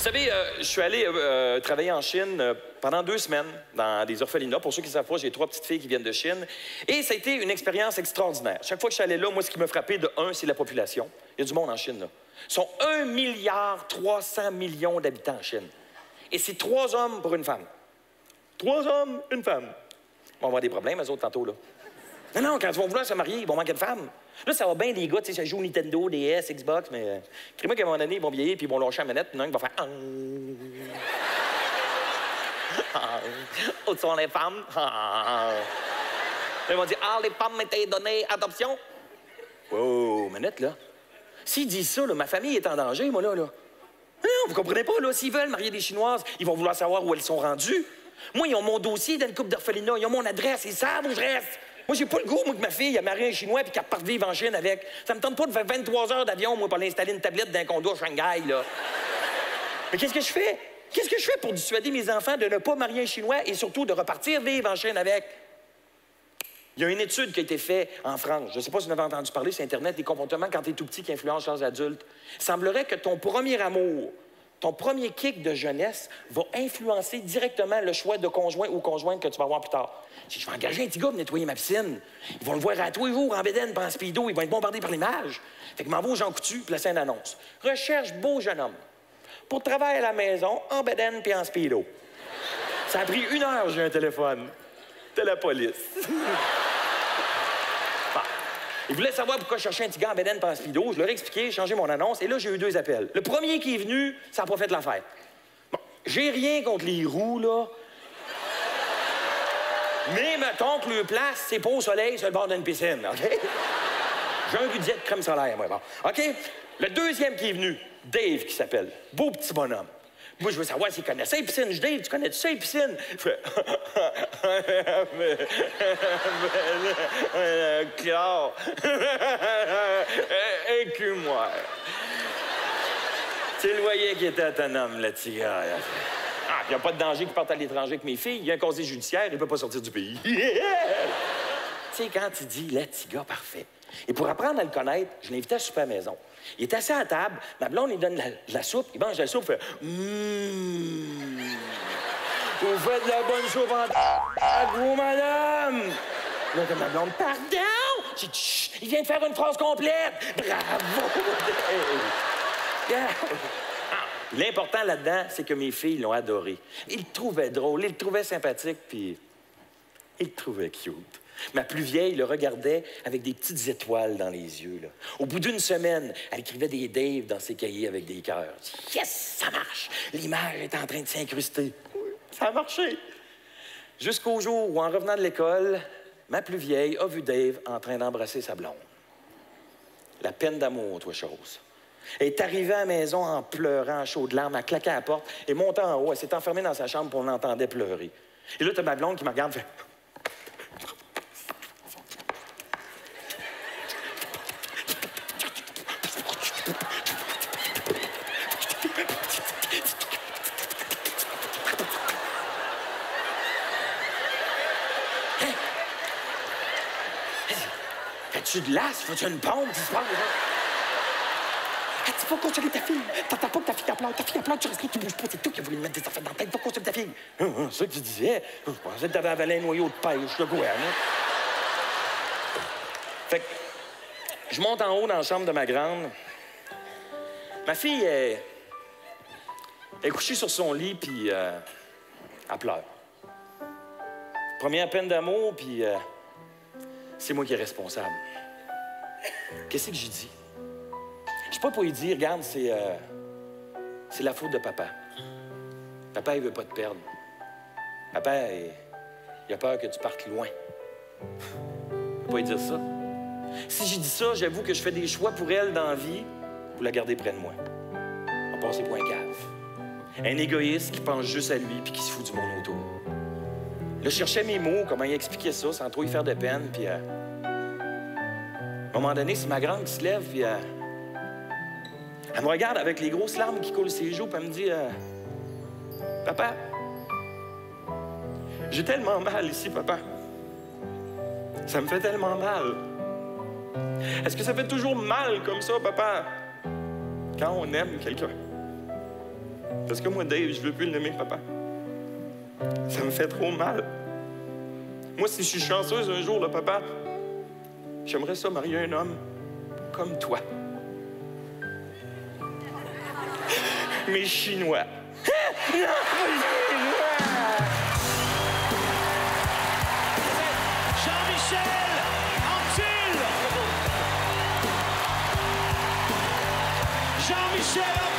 Vous savez, je suis allé travailler en Chine pendant 2 semaines dans des orphelinats. Pour ceux qui ne savent pas, j'ai 3 petites filles qui viennent de Chine. Et ça a été une expérience extraordinaire. Chaque fois que je suis allé là, moi, ce qui me frappait, de un, c'est la population. Il y a du monde en Chine, là. Ils sont 1,3 milliard d'habitants en Chine. Et c'est 3 hommes pour une femme. 3 hommes, une femme. On va avoir des problèmes, eux autres, tantôt, là. Non, non, quand ils vont vouloir se marier, ils vont manquer de femmes. Là, ça va bien, des gars, tu sais, ça joue au Nintendo, DS, Xbox, mais... Crée-moi qu'à un moment donné, ils vont vieillir, puis ils vont lâcher la manette, puis il va faire... Où sont les femmes? Ils vont dire, les femmes m'étaient données adoption. Oh, manette, là. S'ils disent ça, là, ma famille est en danger, moi, là. Non, vous comprenez pas, là. S'ils veulent marier des Chinoises, ils vont vouloir savoir où elles sont rendues. Moi, ils ont mon dossier dans une couple d'orphelinat, ils ont mon adresse, ils savent où je reste. Moi, j'ai pas le goût, moi, que ma fille a marié un Chinois puis qu'elle parte vivre en Chine avec. Ça me tente pas de faire 23 heures d'avion, moi, pour l'installer une tablette d'un condo à Shanghai, là. Mais qu'est-ce que je fais? Qu'est-ce que je fais pour dissuader mes enfants de ne pas marier un Chinois et surtout de repartir vivre en Chine avec? Il y a une étude qui a été faite en France. Je ne sais pas si vous en avez entendu parler sur Internet, des comportements quand tu es tout petit qui influencent les adultes. Il semblerait que ton premier amour, ton premier kick de jeunesse va influencer directement le choix de conjoint ou conjointe que tu vas avoir plus tard. Si je vais engager un petit gars pour nettoyer ma piscine, ils vont le voir à tous les jours en bédaine, pas en speedo, ils vont être bombardés par l'image. Fait que m'en va au Jean Coutu, placer une annonce. Recherche beau jeune homme. Pour travailler à la maison, en bédaine puis en speedo. Ça a pris 1 heure, j'ai un téléphone. C'était la police. Bon. Ils voulaient savoir pourquoi je cherchais un petit gars en bédaine puis en speedo. Je leur ai expliqué, j'ai changé mon annonce, et là, j'ai eu 2 appels. Le premier qui est venu, ça n'a pas fait l'affaire. Bon, j'ai rien contre les roues, là. Mais mettons que le place, c'est pas au soleil sur le bord d'une piscine, OK? J'ai un budget de crème solaire, moi, bon. OK? Le deuxième qui est venu, Dave, qui s'appelle. Beau petit bonhomme. Moi, je veux savoir s'il connaît ça, les piscines. Dave, tu connais-tu ça, les piscines? Je fais... Claire. Écume-moi. Tu le voyais qui était autonome, le petit gars. Ah, puis il n'y a pas de danger qu'il parte à l'étranger avec mes filles. Il y a un casier judiciaire, il ne peut pas sortir du pays. Tu sais, quand il dit « le petit gars parfait », et pour apprendre à le connaître, je l'invitais à souper à la maison. Il est assis à la table, ma blonde lui donne la soupe, il mange la soupe, il fait « Vous faites de la bonne soupe en à vous, madame! » Là, comme ma blonde « Pardon! » J'ai dit « Chut! Il vient de faire une phrase complète! Bravo! » L'important là-dedans, c'est que mes filles l'ont adoré. Ils le trouvaient drôle, ils le trouvaient sympathique, puis ils le trouvaient cute. Ma plus vieille le regardait avec des petites étoiles dans les yeux, là. Au bout d'1 semaine, elle écrivait des Dave dans ses cahiers avec des cœurs. Yes, ça marche! L'image est en train de s'incruster. Oui, ça a marché. Jusqu'au jour où, en revenant de l'école, ma plus vieille a vu Dave en train d'embrasser sa blonde. La peine d'amour, toi, chose. Elle est arrivée à la maison en pleurant, à chaudes larmes, elle claquait à la porte et montant en haut, elle s'est enfermée dans sa chambre pour on l'entendait pleurer. Et là, t'as ma blonde qui me regarde et fait... Fais-tu de l'as? Fais-tu une pompe? Tu se parles déjà? Tu vas consoler ta fille. T'entends pas que ta fille a pleure. Ta fille a pleure, tu restes là, tu bouges pas. C'est toi qui as voulu me mettre des affaires dans la tête. Va consoler ta fille. C'est ça que tu disais. Je pensais que t'avais avalé un noyau de pêche, le gouvernement. Fait que je monte en haut dans la chambre de ma grande. Ma fille est couchée sur son lit, puis elle pleure. Première peine d'amour, puis c'est moi qui est responsable. Qu'est-ce que j'ai dit? Je suis pas pour lui dire, regarde, c'est la faute de papa. Papa, il veut pas te perdre. Papa, il a peur que tu partes loin. Je peux pas lui dire ça. Si j'ai dit ça, j'avoue que je fais des choix pour elle dans la vie pour la garder près de moi. On va passer pour un cave. Un égoïste qui pense juste à lui puis qui se fout du monde autour. Là, je cherchais mes mots, comment il expliquait ça, sans trop y faire de peine, puis à un moment donné, c'est ma grande qui se lève, puis elle me regarde avec les grosses larmes qui coulent ses joues, puis elle me dit Papa, j'ai tellement mal ici, papa. Ça me fait tellement mal. Est-ce que ça fait toujours mal comme ça, papa, quand on aime quelqu'un? Parce que moi, Dave, je veux plus l'aimer, papa. Ça me fait trop mal. Moi, si je suis chanceuse un jour, là, papa, j'aimerais ça marier un homme comme toi. Mais chinois. Non, Jean-Michel Anctil! Jean-Michel